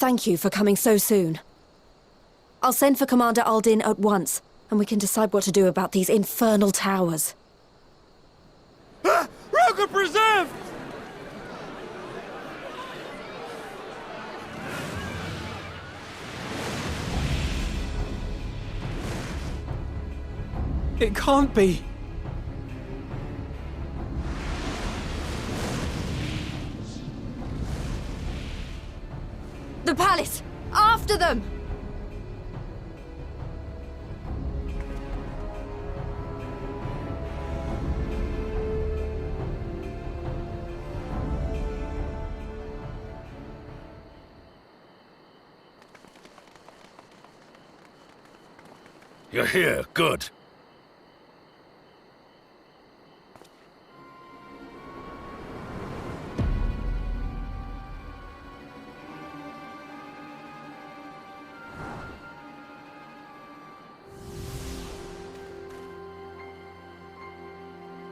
thank you for coming so soon. I'll send for Commander Aldin at once, and we can decide what to do about these infernal towers. Rogue preserved! It can't be. The palace! After them! You're here, good.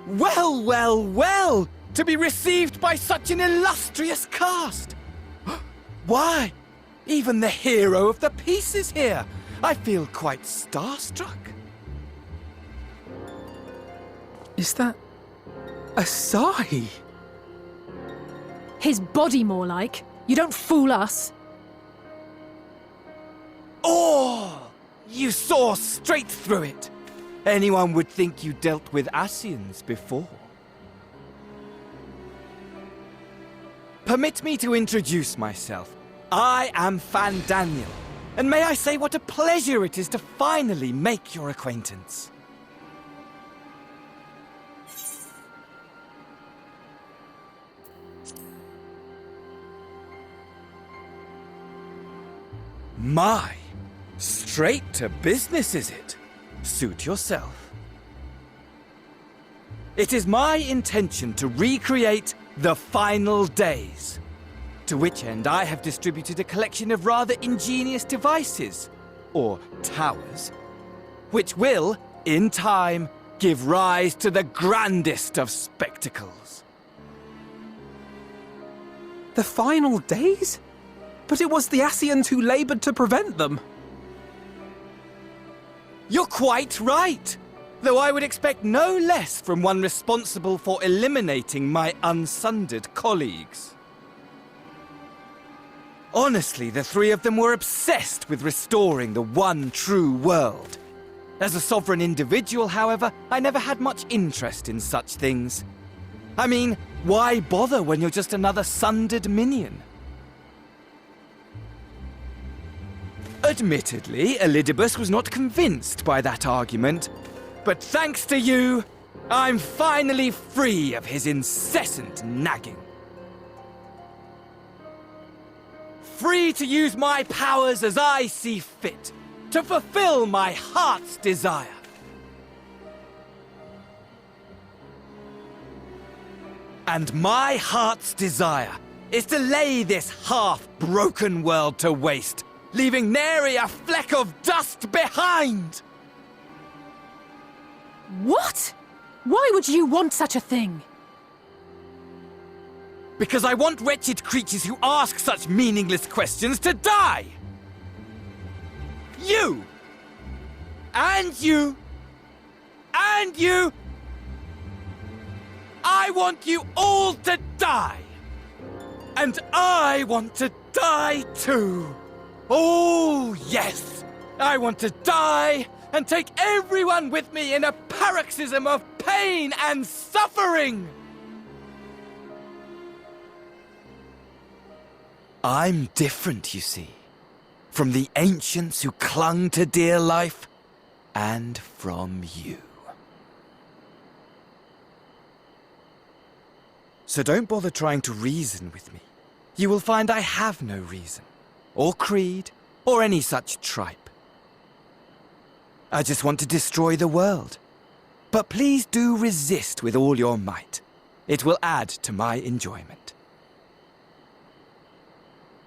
Well, well, well! To be received by such an illustrious cast! Why, even the hero of the piece is here! I feel quite starstruck. Is that Asahi? His body, more like. You don't fool us. Oh! You saw straight through it! Anyone would think you dealt with Asians before. Permit me to introduce myself. I am Fan Daniel, and may I say what a pleasure it is to finally make your acquaintance. My, straight to business is it? Suit yourself. It is my intention to recreate the final days, to which end I have distributed a collection of rather ingenious devices, or towers, which will, in time, give rise to the grandest of spectacles. The final days? But it was the Asians who labored to prevent them. You're quite right, though I would expect no less from one responsible for eliminating my unsundered colleagues. Honestly, the three of them were obsessed with restoring the one true world. As a sovereign individual, however, I never had much interest in such things. I mean, why bother when you're just another sundered minion? Admittedly, Elidibus was not convinced by that argument, but thanks to you, I'm finally free of his incessant nagging. Free to use my powers as I see fit, to fulfill my heart's desire. And my heart's desire is to lay this half-broken world to waste, leaving nary a fleck of dust behind! What? Why would you want such a thing? Because I want wretched creatures who ask such meaningless questions to die! You! And you! And you! I want you all to die! And I want to die too! Oh, yes! I want to die and take everyone with me in a paroxysm of pain and suffering! I'm different, you see, from the ancients who clung to dear life, and from you. So don't bother trying to reason with me. You will find I have no reason, or creed, or any such tripe. I just want to destroy the world. But please do resist with all your might. It will add to my enjoyment.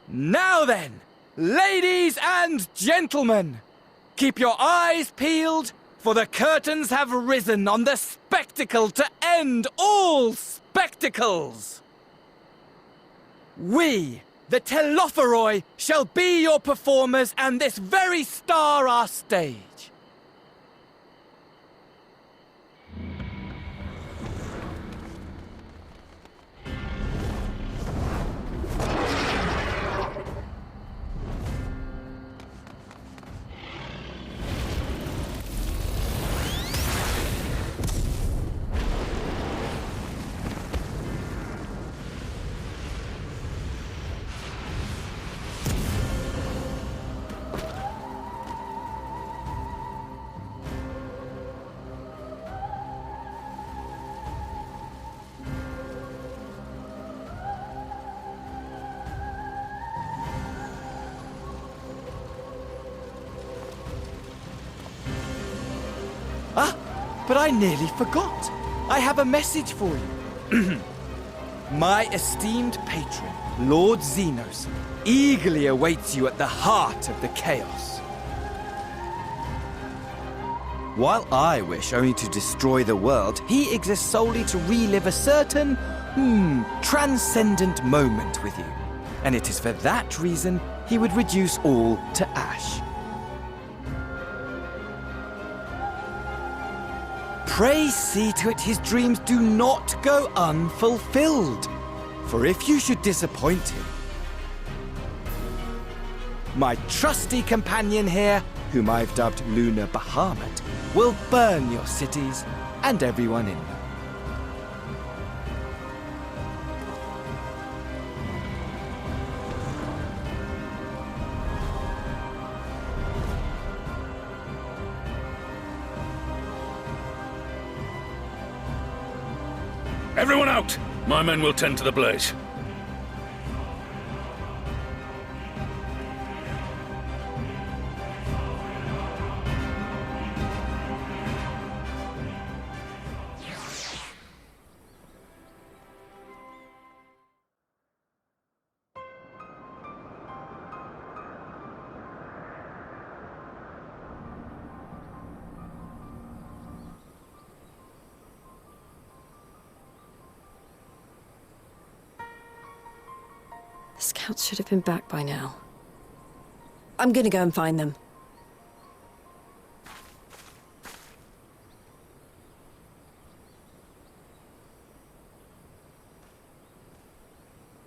Now then, ladies and gentlemen, keep your eyes peeled, for the curtains have risen on the spectacle to end all spectacles. We, The Telophoroi shall be your performers, and this very star our stage. But I nearly forgot. I have a message for you. My esteemed patron, Lord Xenos, eagerly awaits you at the heart of the chaos. While I wish only to destroy the world, he exists solely to relive a certain, transcendent moment with you. And it is for that reason he would reduce all to ash. Pray see to it his dreams do not go unfulfilled. For if you should disappoint him, my trusty companion here, whom I've dubbed Lunar Bahamut, will burn your cities and everyone in them. Everyone out! My men will tend to the blaze. The scouts should have been back by now. I'm gonna go and find them.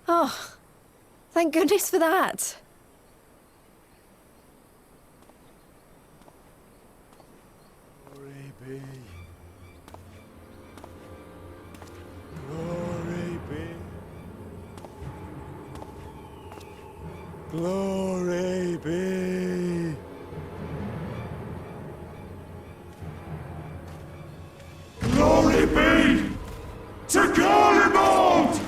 Oh, thank goodness for that. Glory be. Glory be. Glory be. Glory be to Golimond!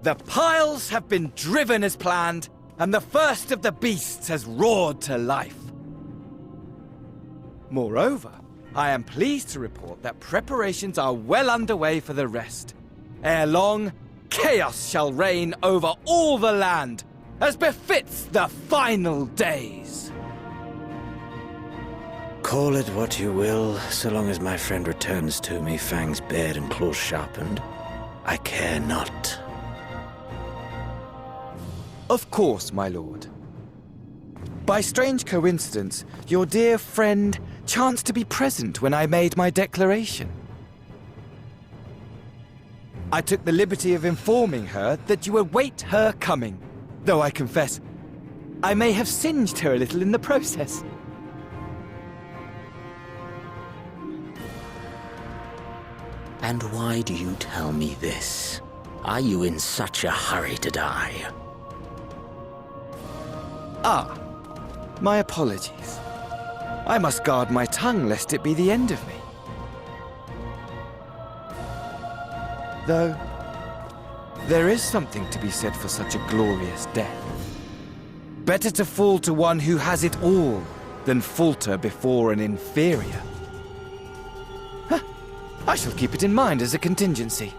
The piles have been driven as planned, and the first of the beasts has roared to life. Moreover, I am pleased to report that preparations are well underway for the rest. Ere long, chaos shall reign over all the land, as befits the final days. Call it what you will, so long as my friend returns to me, fangs bared and claws sharpened. I care not. Of course, my lord. By strange coincidence, your dear friend chanced to be present when I made my declaration. I took the liberty of informing her that you await her coming, though I confess, I may have singed her a little in the process. And why do you tell me this? Are you in such a hurry to die? Ah, my apologies. I must guard my tongue lest it be the end of me. There is something to be said for such a glorious death. Better to fall to one who has it all than falter before an inferior. Huh. I shall keep it in mind as a contingency.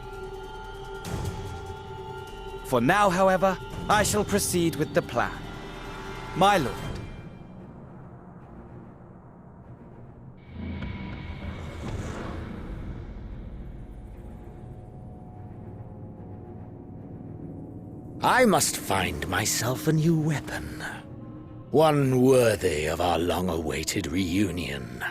For now, however, I shall proceed with the plan. My lord. I must find myself a new weapon. One worthy of our long-awaited reunion.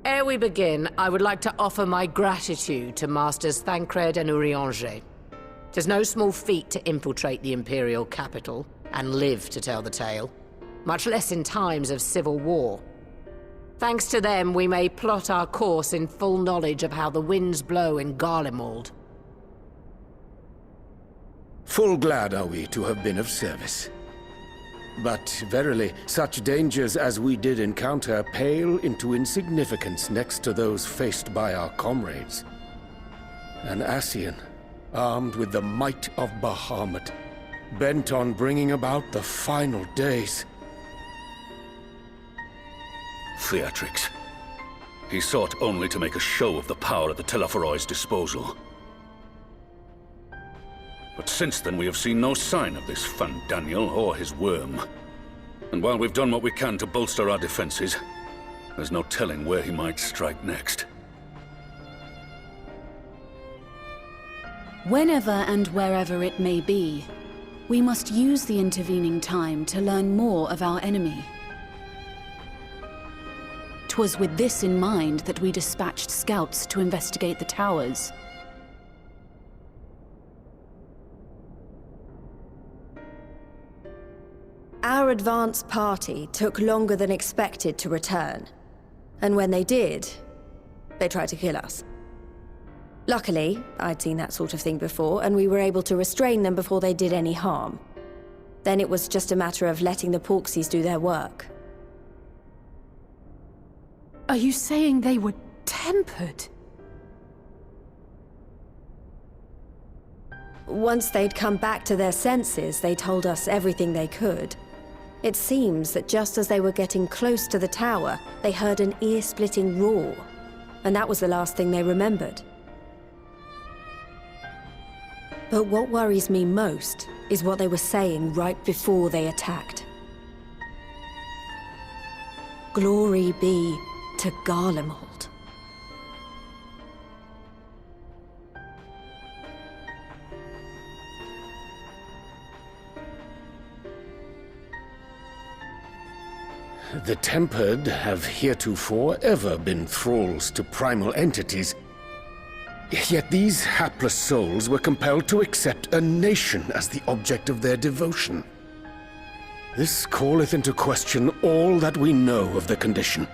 Ere we begin, I would like to offer my gratitude to Masters Thancred and Urianger. 'Tis no small feat to infiltrate the Imperial capital and live to tell the tale, much less in times of civil war. Thanks to them, we may plot our course in full knowledge of how the winds blow in Garlemald. Full glad are we to have been of service. But verily, such dangers as we did encounter pale into insignificance next to those faced by our comrades. An Ascian, armed with the might of Bahamut, bent on bringing about the final days. Theatrics. He sought only to make a show of the power at the Teleforoi's disposal. But since then we have seen no sign of this Daniel or his worm. And while we've done what we can to bolster our defenses, there's no telling where he might strike next. Whenever and wherever it may be, we must use the intervening time to learn more of our enemy. 'Twas with this in mind that we dispatched scouts to investigate the towers. Our advance party took longer than expected to return. And when they did, they tried to kill us. Luckily, I'd seen that sort of thing before, and we were able to restrain them before they did any harm. Then it was just a matter of letting the Porksies do their work. Are you saying they were tempered? Once they'd come back to their senses, they told us everything they could. It seems that just as they were getting close to the tower, they heard an ear-splitting roar. And that was the last thing they remembered. But what worries me most is what they were saying right before they attacked. Glory be to Garlemald. The Tempered have heretofore ever been thralls to primal entities. Yet these hapless souls were compelled to accept a nation as the object of their devotion. This calleth into question all that we know of the condition.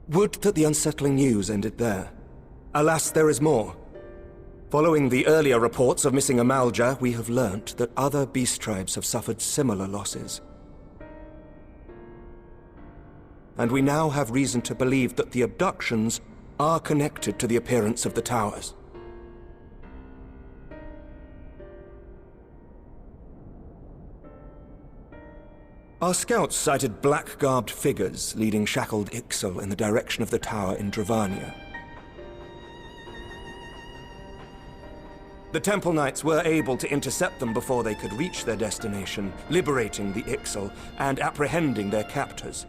Would that the unsettling news ended there. Alas, there is more. Following the earlier reports of missing Amalja, we have learnt that other beast tribes have suffered similar losses. And we now have reason to believe that the abductions are connected to the appearance of the towers. Our scouts sighted black-garbed figures leading shackled Ixal in the direction of the tower in Dravania. The Temple Knights were able to intercept them before they could reach their destination, liberating the Ixal and apprehending their captors,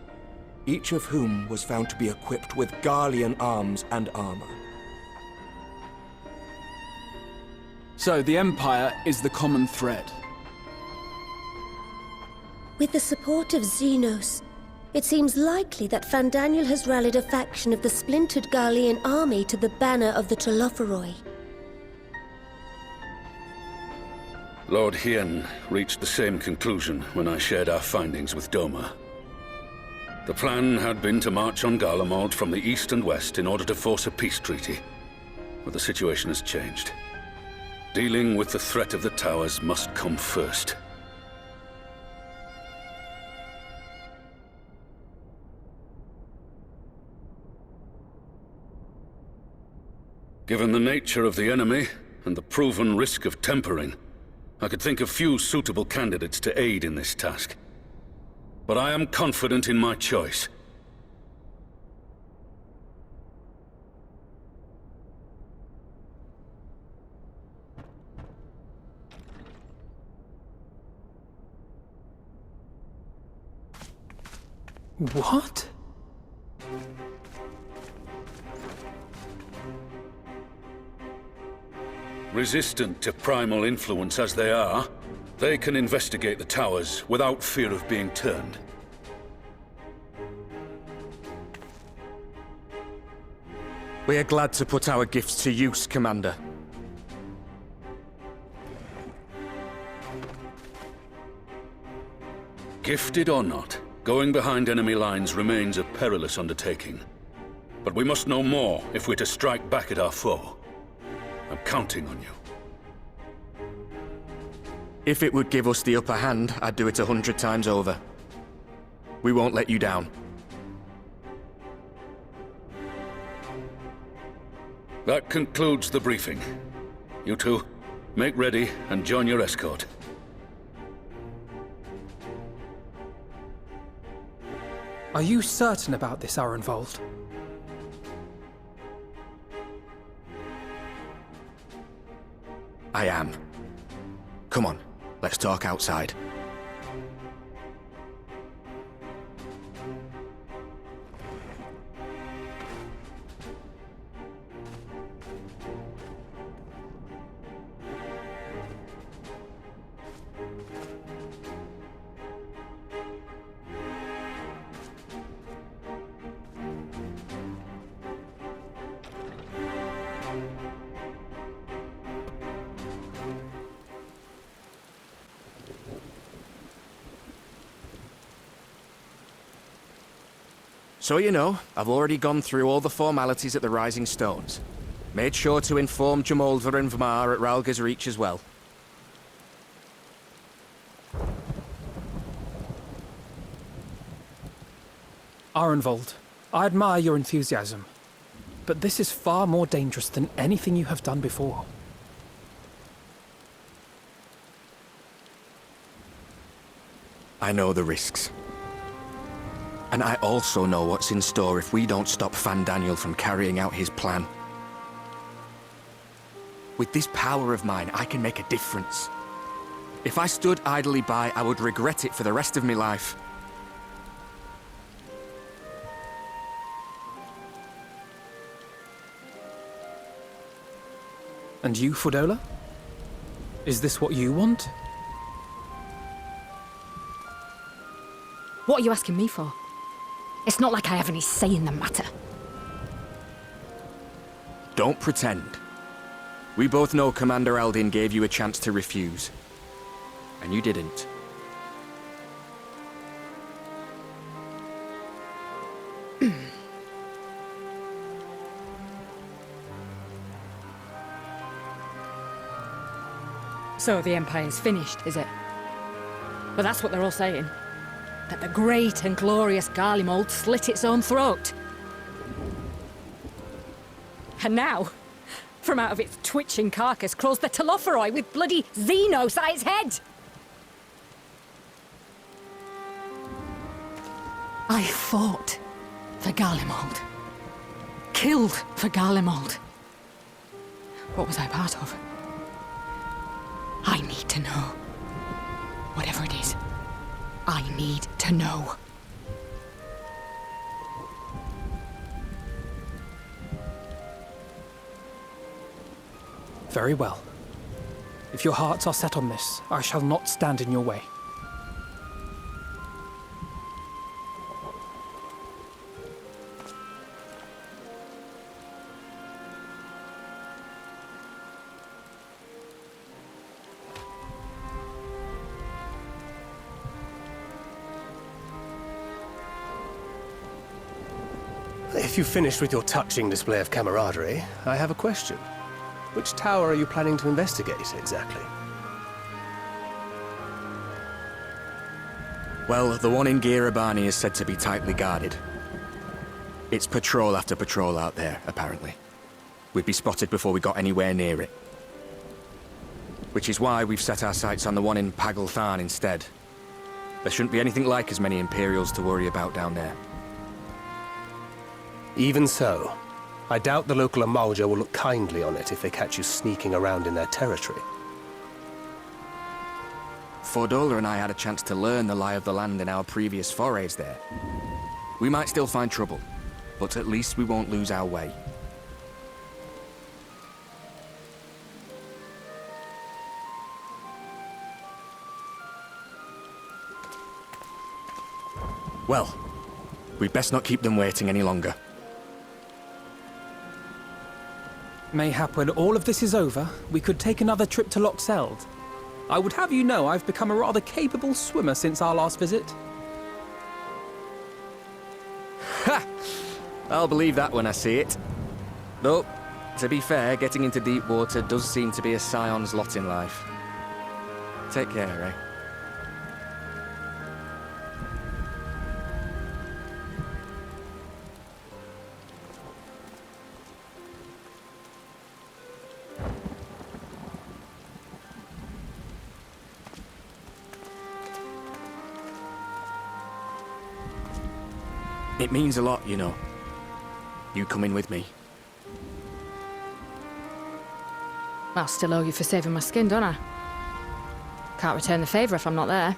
each of whom was found to be equipped with Garlean arms and armor. So the Empire is the common thread. With the support of Xenos, it seems likely that Fandaniel has rallied a faction of the splintered Garlean army to the banner of the Telophoroi. Lord Hien reached the same conclusion when I shared our findings with Doma. The plan had been to march on Garlemald from the east and west in order to force a peace treaty. But the situation has changed. Dealing with the threat of the towers must come first. Given the nature of the enemy and the proven risk of tempering, I could think of few suitable candidates to aid in this task. But I am confident in my choice. What? Resistant to primal influence as they are, they can investigate the towers without fear of being turned. We are glad to put our gifts to use, Commander. Gifted or not, going behind enemy lines remains a perilous undertaking. But we must know more if we're to strike back at our foe. I'm counting on you. If it would give us the upper hand, I'd do it 100 times over. We won't let you down. That concludes the briefing. You two, make ready and join your escort. Are you certain about this, Arenvold? I am. Come on, let's talk outside. So you know, I've already gone through all the formalities at the Rising Stones. Made sure to inform Jamoldra and Vmar at Ralga's Reach as well. Arenvold, I admire your enthusiasm, but this is far more dangerous than anything you have done before. I know the risks. And I also know what's in store if we don't stop Fandaniel from carrying out his plan. With this power of mine, I can make a difference. If I stood idly by, I would regret it for the rest of my life. And you, Fudola? Is this what you want? What are you asking me for? It's not like I have any say in the matter. Don't pretend. We both know Commander Aldin gave you a chance to refuse. And you didn't. So the Empire's finished, is it? But that's what they're all saying. That the great and glorious Garlemald slit its own throat. And now, from out of its twitching carcass crawls the Telophoroi with bloody Xenos at its head! I fought for Garlemald. Killed for Garlemald. What was I part of? I need to know. Whatever it is, I need to know. Very well. If your hearts are set on this, I shall not stand in your way. If you've finished with your touching display of camaraderie, I have a question. Which tower are you planning to investigate, exactly? Well, the one in Girabani is said to be tightly guarded. It's patrol after patrol out there, apparently. We'd be spotted before we got anywhere near it. Which is why we've set our sights on the one in Pagalthan instead. There shouldn't be anything like as many Imperials to worry about down there. Even so, I doubt the local Amalja will look kindly on it if they catch you sneaking around in their territory. Fordola and I had a chance to learn the lie of the land in our previous forays there. We might still find trouble, but at least we won't lose our way. Well, we'd best not keep them waiting any longer. Mayhap when all of this is over, we could take another trip to Loxeld. I would have you know I've become a rather capable swimmer since our last visit. Ha! I'll believe that when I see it. Though, to be fair, getting into deep water does seem to be a scion's lot in life. Take care, eh? It means a lot, you know. You coming with me. I'll still owe you for saving my skin, don't I? Can't return the favour if I'm not there.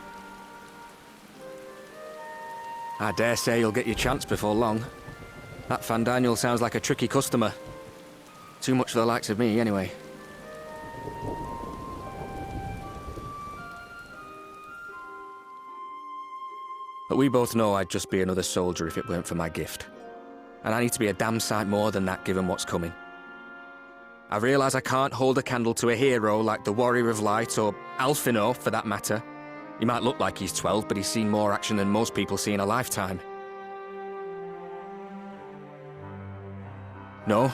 I dare say you'll get your chance before long. That Fandaniel sounds like a tricky customer. Too much for the likes of me, anyway. But we both know I'd just be another soldier if it weren't for my gift. And I need to be a damn sight more than that given what's coming. I realise I can't hold a candle to a hero like the Warrior of Light or Alphino, for that matter. He might look like he's 12, but he's seen more action than most people see in a lifetime. No,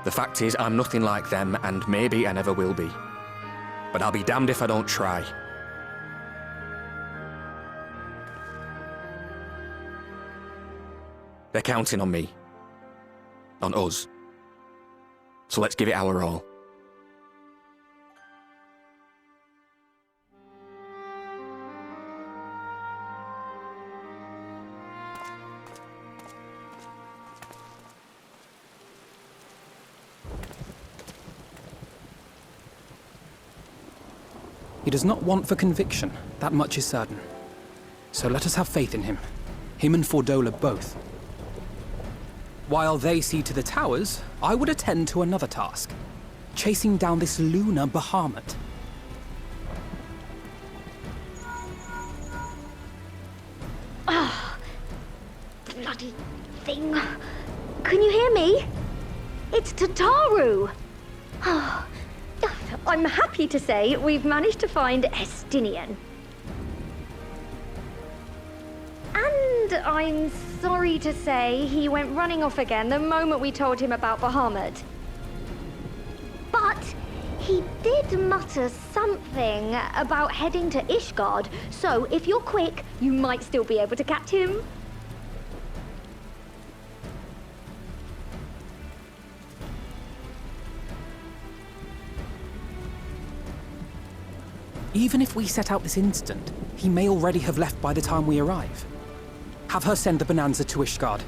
the fact is I'm nothing like them, and maybe I never will be. But I'll be damned if I don't try. They're counting on me. On us. So let's give it our all. He does not want for conviction, that much is certain. So let us have faith in him. Him and Fordola both. While they see to the towers, I would attend to another task. Chasing down this lunar Bahamut. Ah, bloody thing. Can you hear me? It's Tataru. I'm happy to say we've managed to find Estinian. And I'm sorry to say he went running off again the moment we told him about Bahamut. But he did mutter something about heading to Ishgard, so if you're quick, you might still be able to catch him. Even if we set out this instant, he may already have left by the time we arrive. Have her send the Bonanza to Ishgard.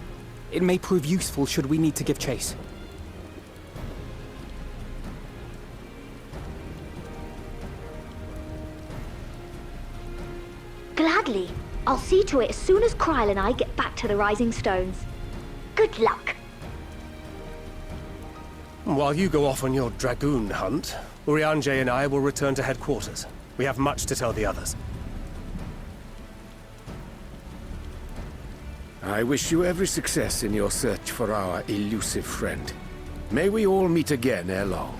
It may prove useful should we need to give chase. Gladly. I'll see to it as soon as Kryl and I get back to the Rising Stones. Good luck. While you go off on your dragoon hunt, Urianger and I will return to headquarters. We have much to tell the others. I wish you every success in your search for our elusive friend. May we all meet again ere long.